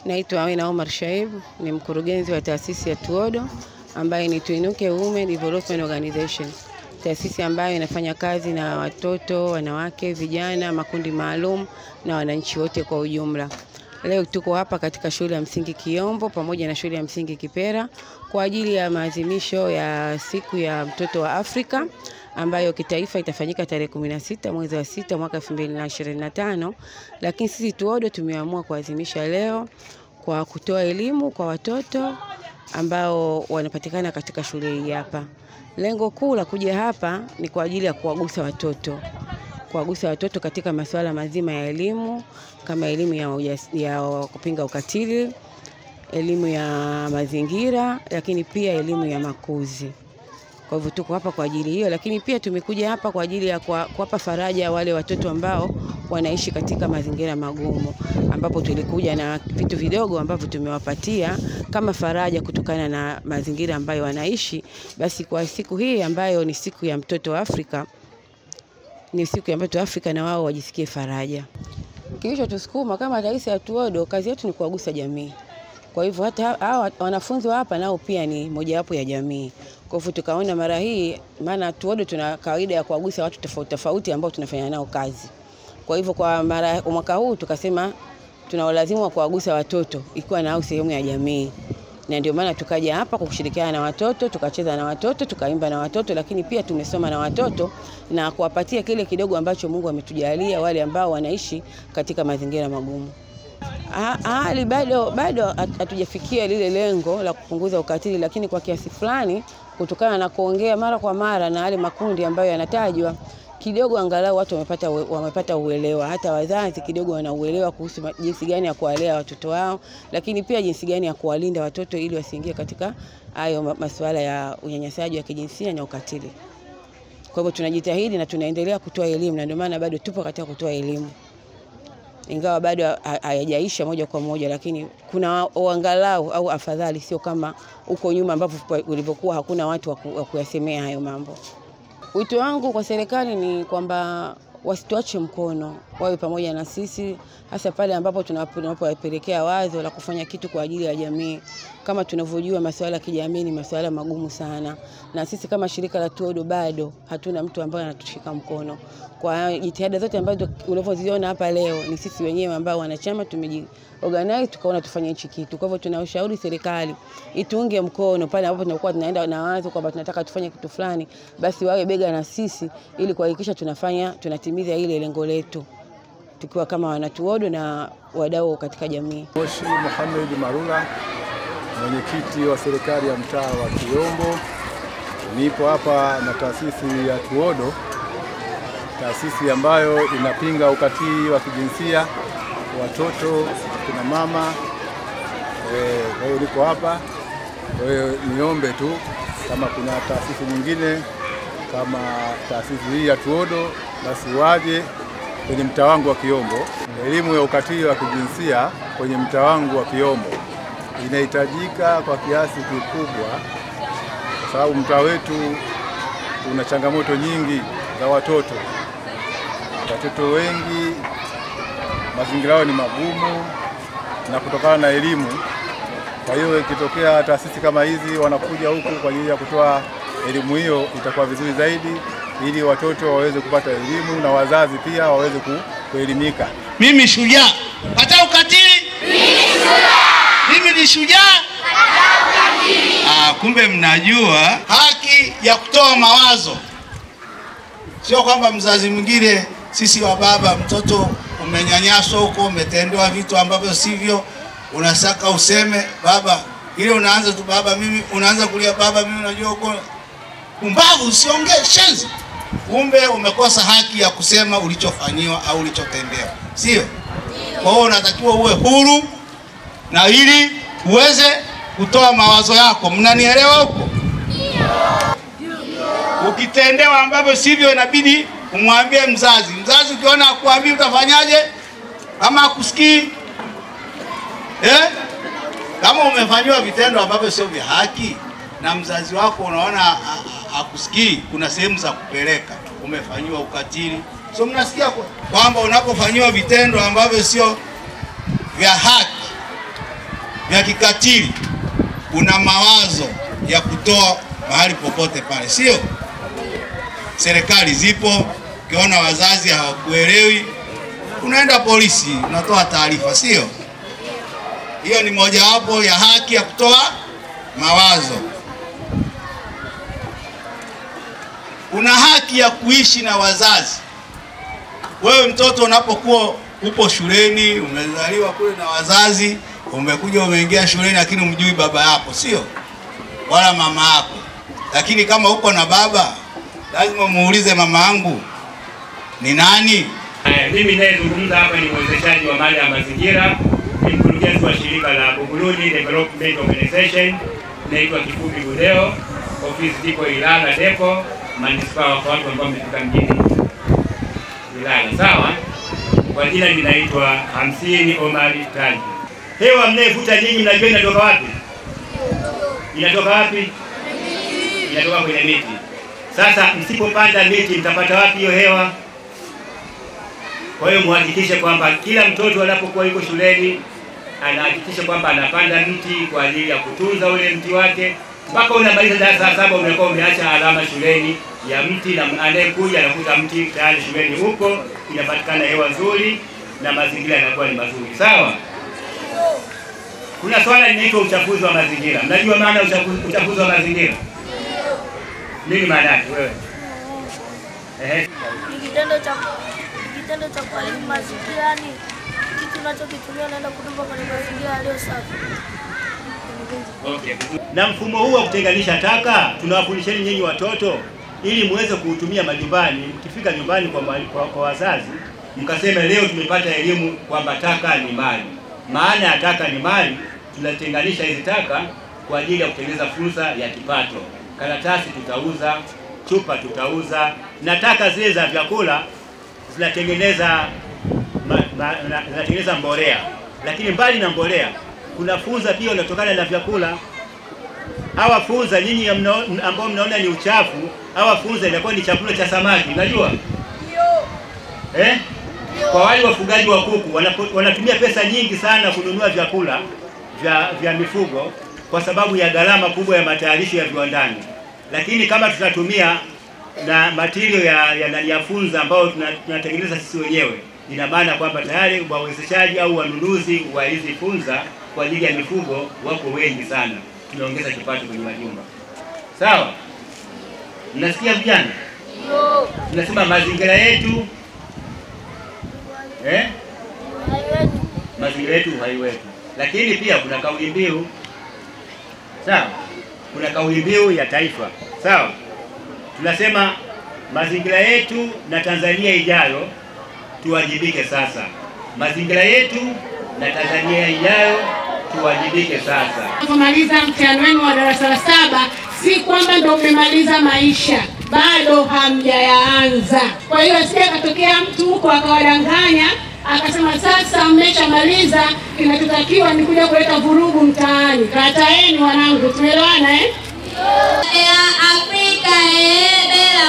Naitwa Amina Omar Shaib, ni mkurugenzi wa taasisi ya Tuodo ambayo ni Tuinuke Women Development Organization. Taasisi ambayo inafanya kazi na watoto, wanawake, vijana, makundi maalum na wananchi wote kwa ujumla. Leo tuko hapa katika shule ya msingi Kiombo pamoja na shule ya msingi Kipera kwa ajili ya maadhimisho ya siku ya mtoto wa Afrika ambayo kitaifa itafanyika tarehe 16 mwezi wa 6 mwaka 2025, lakini sisi Tuodo tumeamua kuadhimisha leo kwa kutoa elimu kwa watoto ambao wanapatikana katika shule hii hapa. Lengo kuu la kuja hapa ni kwa ajili ya kuwagusa watoto katika masuala mazima ya elimu, kama elimu ya kupinga ukatili, elimu ya mazingira, lakini pia elimu ya makuzi. Kwa hivyo tuko hapa kwa ajili hiyo, lakini pia tumekuja hapa kwa ajili ya kuwapa faraja wale watoto ambao wanaishi katika mazingira magumu, ambapo tulikuja na vitu vidogo ambavyo tumewapatia kama faraja kutokana na mazingira ambayo wanaishi. Basi kwa siku hii ambayo ni siku ya mtoto wa Afrika, na wao wajisikie faraja. Kilicho tusukuma kama taasisi ya Tuodo, kazi yetu ni kuwagusa jamii. Kwa hivyo hata hao wanafunzi wa hapa nao pia ni mojawapo ya jamii. Kwa hivyo tukaona mara hii, maana Tuodo tuna kawaida ya kuwagusa watu tofauti tofauti ambao tunafanya nao kazi. Kwa hivyo kwa mwaka huu tukasema tunawalazimu kuwagusa watoto ikiwa nao sehemu ya jamii. Na ndio maana tukaja hapa kwa kushirikiana na watoto, tukacheza na watoto, tukaimba na watoto, lakini pia tumesoma na watoto na kuwapatia kile kidogo ambacho Mungu ametujalia wale ambao wanaishi katika mazingira magumu. Hali bado hatujafikia lile lengo la kupunguza ukatili, lakini kwa kiasi fulani kutokana na kuongea mara kwa mara na wale makundi ambayo yanatajwa, kidogo angalau watu wamepata uelewa, hata wazazi kidogo wanauelewa kuhusu jinsi gani ya kuwalea watoto wao, lakini pia jinsi gani ya kuwalinda watoto ili wasiingie katika hayo masuala ya unyanyasaji wa kijinsia na ukatili. Kwa hivyo tunajitahidi na tunaendelea kutoa elimu, na ndio maana bado tupo katika kutoa elimu. Ingawa bado hayajaisha moja kwa moja, lakini kuna uangalau au afadhali, sio kama uko nyuma ambapo ulivyokuwa hakuna watu wa kuyasemea hayo mambo. Wito wangu kwa serikali ni kwamba wasituache mkono, wawe pamoja na sisi, hasa pale ambapo tunapowapelekea wazo la kufanya kitu kwa ajili ya jamii. Kama tunavyojua masuala ya kijamii ni masuala magumu sana, na sisi kama shirika la Tuodo bado hatuna mtu ambaye anatushika mkono. Kwa jitihada zote ambazo unavyoziona hapa leo ni sisi wenyewe ambao wanachama tumejiorganize tukaona tufanye hichi kitu. Kwa hivyo tunaushauri serikali ituunge mkono pale ambapo tunakuwa tunaenda na wazo kwamba tunataka tufanye kitu fulani, basi wawe bega na sisi ili kuhakikisha tunatimiza ile lengo letu tukiwa kama wanatuodo na wadau katika jamii. Moshi Mohamed Marula, mwenyekiti wa serikali ya mtaa wa Kiombo. Nipo hapa na taasisi ya Tuodo, taasisi ambayo inapinga ukatili wa kijinsia watoto, kina mama. Kwa hiyo niko hapa. Kwa hiyo niombe tu kama kuna taasisi nyingine kama taasisi hii ya Tuodo, basi waje kwenye mtaa wangu wa Kiombo. Elimu ya ukatili wa kijinsia kwenye mtaa wangu wa Kiombo inahitajika kwa kiasi kikubwa, kwa sababu mtaa wetu una changamoto nyingi za watoto. Watoto wengi mazingira yao ni magumu na kutokana na elimu. Kwa hiyo ikitokea taasisi kama hizi wanakuja huku kwa ajili ya kutoa elimu, hiyo itakuwa vizuri zaidi, ili watoto waweze kupata elimu na wazazi pia waweze kuelimika. Mimi shujaa, hata ukatili. Mimi ni shujaa. Kumbe mnajua haki ya kutoa mawazo. Sio kwamba mzazi mwingine, sisi wa baba, mtoto umenyanyaswa huko, umetendewa vitu ambavyo sivyo, unasaka useme baba, ile unaanza tu baba mimi, unaanza kulia baba mimi, unajua huko umbavu, usiongee shenzi. Kumbe umekosa haki ya kusema ulichofanyiwa au ulichotendewa, sio? Kwa hiyo unatakiwa uwe huru na ili uweze kutoa mawazo yako. Mnanielewa huko? Ukitendewa ambavyo sivyo inabidi umwambie mzazi. Mzazi ukiona akuambia utafanyaje? Kama akusikii, kama umefanywa vitendo ambavyo sio vya haki na mzazi wako unaona akusikii, kuna sehemu za kupeleka. Umefanywa ukatili, so mnasikia kwamba unapofanywa vitendo ambavyo sio vya haki, na kikatili, una mawazo ya kutoa mahali popote pale, sio? Serikali zipo, ukiona wazazi hawakuelewi, unaenda polisi, unatoa taarifa, sio? Hiyo ni mojawapo ya haki ya kutoa mawazo. Una haki ya kuishi na wazazi. Wewe mtoto unapokuwa upo shuleni, umezaliwa kule na wazazi, umekuja umeingia shuleni lakini umjui baba yako, sio? Wala mama yako. Lakini kama uko na baba, lazima muulize mama yangu ni nani? Mimi ninayezungumza hapa ni mwezeshaji wa mali ya mazingira, ni mkurugenzi wa shirika la Buguruni Development Organization, naitwa kifupi Budeo, ofisi ziko Ilala Depo, manispaa kwa watu ambao wamefika mjini Ilala, sawa? Kwa jina ninaitwa Hamsini Omari Taji. Hewa mnayevuta nyinyi mnajua inatoka wapi? Inatoka wapi? Inatoka kwenye miti. Sasa msipopanda miti mtapata wapi hiyo hewa? Kwa hiyo muhakikishe kwamba kila mtoto anapokuwa yuko shuleni anahakikisha kwamba anapanda mti kwa ajili ya kutunza ule mti wake. Mpaka unamaliza darasa la 7 umekuwa umeacha alama shuleni ya mti, na anayekuja anakuta mti tayari shuleni huko, inapatikana hewa nzuri na mazingira yanakuwa ni mazuri, sawa? Kuna swala linaitwa uchafuzi wa mazingira. Mnajua maana ya uchafuzi wa mazingira? Nini maana yake wewe? Kitendo cha kuharibu mazingira, ni kitu unachokitumia naenda kutupa kwenye mazingira yaliyo safi. Okay. Na mfumo huu wa kutenganisha taka tunawafundisheni nyinyi watoto ili muweze kuutumia majumbani. Mkifika nyumbani kwa wazazi, mkaseme leo tumepata elimu kwamba taka ni mali. Maana ya taka ni mali, tunatenganisha hizi taka kwa ajili ya kutengeneza fursa ya kipato. Karatasi tutauza, chupa tutauza, na taka zile za vyakula zinatengeneza mbolea. Lakini mbali na mbolea, kuna funza pia inatokana na vyakula. Hawa funza nyinyi ambao mnaona ni uchafu, hawa funza inakuwa ni chakula cha samaki, unajua? Ndio. Kwa wale wafugaji wa kuku wanatumia pesa nyingi sana kununua vyakula vya mifugo kwa sababu ya gharama kubwa ya matayarisho ya viwandani. Lakini kama tutatumia na material ya funza ambao tunatengeneza sisi wenyewe, ina maana kwamba tayari wawezeshaji au wanunuzi wa hizi funza kwa ajili ya mifugo wako wengi sana. Tunaongeza kipato kwenye majumba. Sawa? Mnasikia vijana? Ndio. Tunasema mazingira yetu mazingira yetu uhai wetu. Lakini pia kuna kauli mbiu. Sawa? Kuna kauli mbiu ya taifa. Sawa? Tunasema mazingira yetu na Tanzania ijayo, tuwajibike sasa. Mazingira yetu na Tanzania ijayo, tuwajibike sasa. Kumaliza mtihani wenu wa darasa la 7 si kwamba ndio mmemaliza maisha, bado hamjayaanza. Kwa hiyo asije katokea mtu huko akawadanganya akasema sasa mmeshamaliza, kinachotakiwa ni kuja kuleta vurugu mtaani. Kataeni wanangu, tumeelewana? Afrika bela